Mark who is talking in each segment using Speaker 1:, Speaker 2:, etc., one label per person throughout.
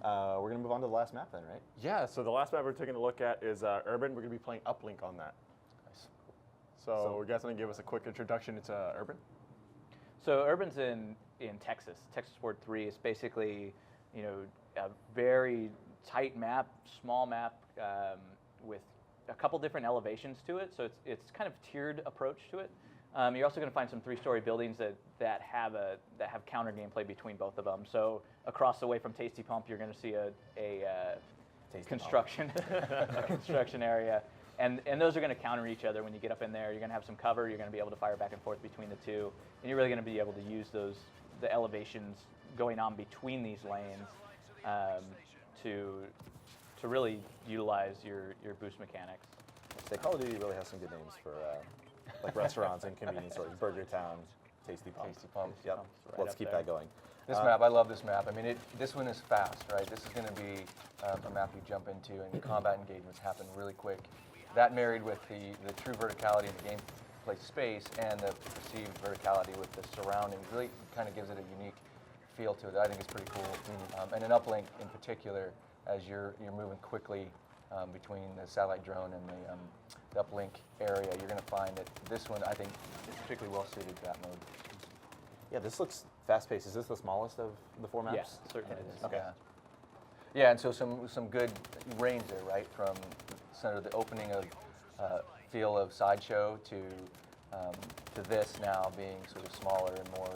Speaker 1: We're going to move on to the last map then, right?
Speaker 2: Yeah, so the last map we're taking a look at is Urban. We're going to be playing Uplink on that.
Speaker 1: Nice.
Speaker 2: So you guys want to give us a quick introduction into Urban?
Speaker 3: So Urban's in Texas. Texas Ward 3 is basically, a very tight map, small map with a couple different elevations to it. So it's kind of tiered approach to it. You're also going to find some 3-story buildings that have counter gameplay between both of them. So across the way from Tasty Pump, you're going to see a construction area. And those are going to counter each other when you get up in there. You're going to have some cover. You're going to be able to fire back and forth between the two. And you're really going to be able to use the elevations going on between these lanes to really utilize your boost mechanics.
Speaker 1: So Call of Duty really has some good names for like restaurants and convenience stores. Burger Town, Tasty Pump.
Speaker 4: Tasty Pump.
Speaker 1: Yep.
Speaker 3: Right
Speaker 1: Let's keep that going.
Speaker 4: This map, I love this map. I mean, this one is fast, right? This is going to be a map you jump into, and combat engagements happen really quick. That married with the true verticality in the gameplay space and the perceived verticality with the surroundings really kind of gives it a unique feel to it. I think it's pretty cool. And an uplink in particular, as you're moving quickly between the satellite drone and the uplink area, you're going to find that this one, I think, is particularly well suited to that mode.
Speaker 1: Yeah, this looks fast-paced. Is this the smallest of the 4 maps?
Speaker 3: Yes, certainly it is.
Speaker 1: Okay.
Speaker 4: Yeah, and so some good range there, right? From sort of the opening of feel of Sideshow to this now being sort of smaller and more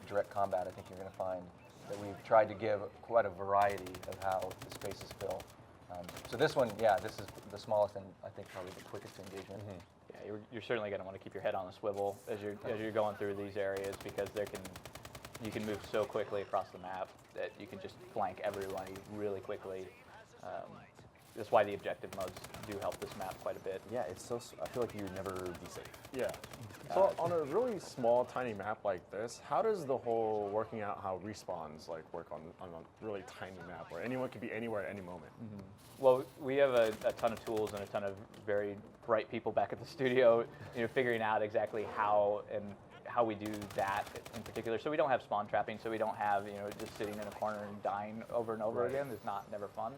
Speaker 4: direct combat. I think you're going to find that we've tried to give quite a variety of how the spaces fill. So this one, yeah, this is the smallest and I think probably the quickest engagement.
Speaker 3: Yeah, you're certainly going to want to keep your head on the swivel as you're going through these areas because you can move so quickly across the map that you can just flank everybody really quickly. That's why the objective modes do help this map quite a bit.
Speaker 1: Yeah, it's so. I feel like you'd never be safe.
Speaker 2: Yeah. So on a really small, tiny map like this, how does the whole working out how respawns work on a really tiny map where anyone can be anywhere at any moment?
Speaker 3: Well, we have a ton of tools and a ton of very bright people back at the studio, figuring out exactly how we do that in particular. So we don't have spawn trapping, so we don't have just sitting in a corner and dying over and over again. It's never fun.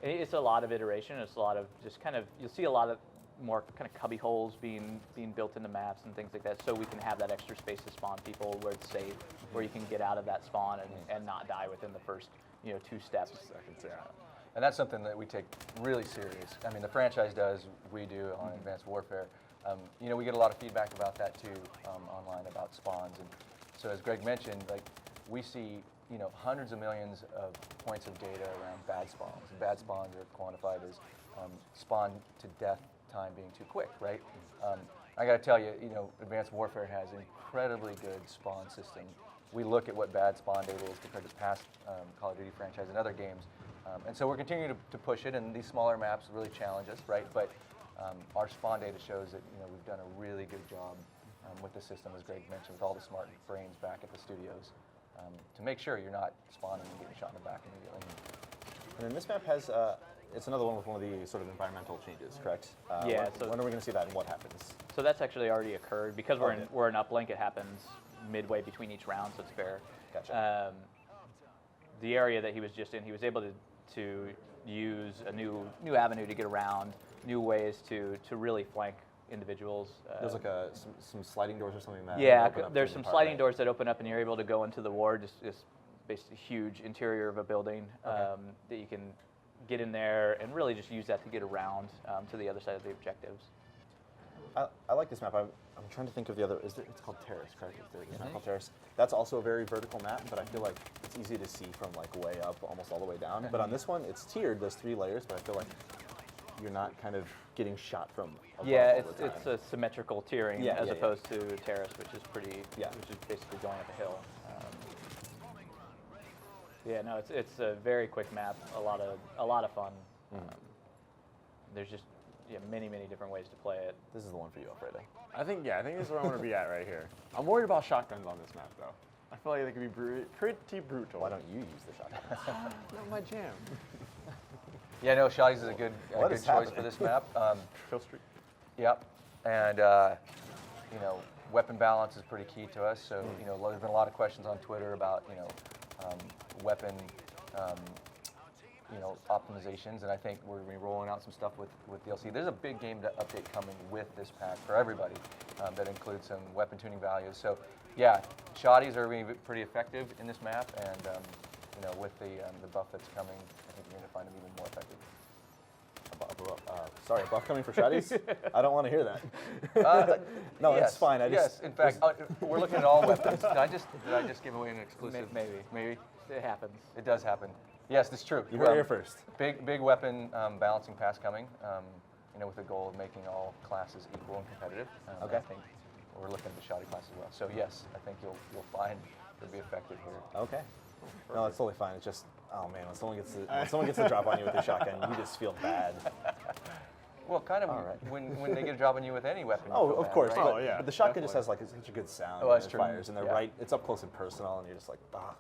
Speaker 3: It's a lot of iteration. It's a lot of just you'll see a lot of more kind of cubby holes being built into maps and things like that, so we can have that extra space to spawn people where it's safe, where you can get out of that spawn and not die within the first 2 steps.
Speaker 4: And that's something that we take really serious. I mean, the franchise does, we do on Advanced Warfare. We get a lot of feedback about that too online about spawns. And so as Greg mentioned, we see hundreds of millions of points of data around bad spawns. And bad spawns are quantified as spawn to death time being too quick, right? I got to tell you, Advanced Warfare has an incredibly good spawn system. We look at what bad spawn data is compared to past Call of Duty franchise and other games. And so we're continuing to push it, and these smaller maps really challenge us, right? But our spawn data shows that we've done a really good job with the system, as Greg mentioned, with all the smart brains back at the studios to make sure you're not spawning and getting shot in the back immediately.
Speaker 1: And then this map has, it's another one with one of the sort of environmental changes, correct?
Speaker 3: Yeah.
Speaker 1: When are we going to see that and what happens?
Speaker 3: So that's actually already occurred. Because we're in uplink, it happens midway between each round, so it's fair.
Speaker 1: Gotcha.
Speaker 3: The area that he was just in, he was able to use a new avenue to get around, new ways to really flank individuals.
Speaker 1: There's some sliding doors or something that open up
Speaker 3: there's
Speaker 1: to
Speaker 3: some
Speaker 1: the
Speaker 3: sliding doors that open up and you're able to go into the ward, just basically huge interior of a building that you can get in there and really just use that to get around to the other side of the objectives.
Speaker 1: I like this map. I'm trying to think of the other. It's called Terrace, correct? It's not called Terrace. That's also a very vertical map, but I feel like it's easy to see from way up, almost all the way down. But on this one, it's tiered. There's 3 layers, but I feel like you're not kind of getting shot from above all the time.
Speaker 3: It's a symmetrical tiering as opposed to Terrace, which is which is basically going up a hill. It's a very quick map. A lot of fun. There's just many different ways to play it.
Speaker 1: This is the one for you, Alfredo.
Speaker 2: I think this is where I want to be at right here. I'm worried about shotguns on this map, though. I feel like they could be pretty brutal.
Speaker 1: Why don't you use the shotgun?
Speaker 2: Not my jam.
Speaker 4: Yeah, no, Shotties is a good choice for this map.
Speaker 2: Kill streak.
Speaker 4: Yep, and weapon balance is pretty key to us. So there's been a lot of questions on Twitter about weapon optimizations, and I think we're going to be rolling out some stuff with DLC. There's a big game update coming with this pack for everybody that includes some weapon tuning values. So yeah, shotties are going to be pretty effective in this map, and with the buff that's coming, I think you're going to find them even more effective.
Speaker 1: Sorry, a buff coming for shotties? I don't want to hear that. No,
Speaker 4: yes,
Speaker 1: it's fine.
Speaker 4: Yes, in fact, we're looking at all weapons. Did I just give away an exclusive?
Speaker 3: Maybe. It happens.
Speaker 4: It does happen. Yes, that's true.
Speaker 1: You heard it here first.
Speaker 4: Big weapon balancing pass coming. With the goal of making all classes equal and competitive.
Speaker 1: Okay.
Speaker 4: I think we're looking at the shotty class as well. So yes, I think you'll find it'll be effective here.
Speaker 1: Okay. No, it's totally fine. It's just, oh man, when someone gets the drop on you with a shotgun, you just feel bad.
Speaker 4: Well, kind of when they get a drop on you with any weapon.
Speaker 1: Oh,
Speaker 4: you feel
Speaker 1: of
Speaker 4: bad,
Speaker 1: course.
Speaker 4: right?
Speaker 1: But the shotgun just has like such a good sound.
Speaker 4: Oh, that's
Speaker 1: and it
Speaker 4: true.
Speaker 1: fires, and they're
Speaker 4: Yeah.
Speaker 1: right. It's up close and personal, and you're just like, ah.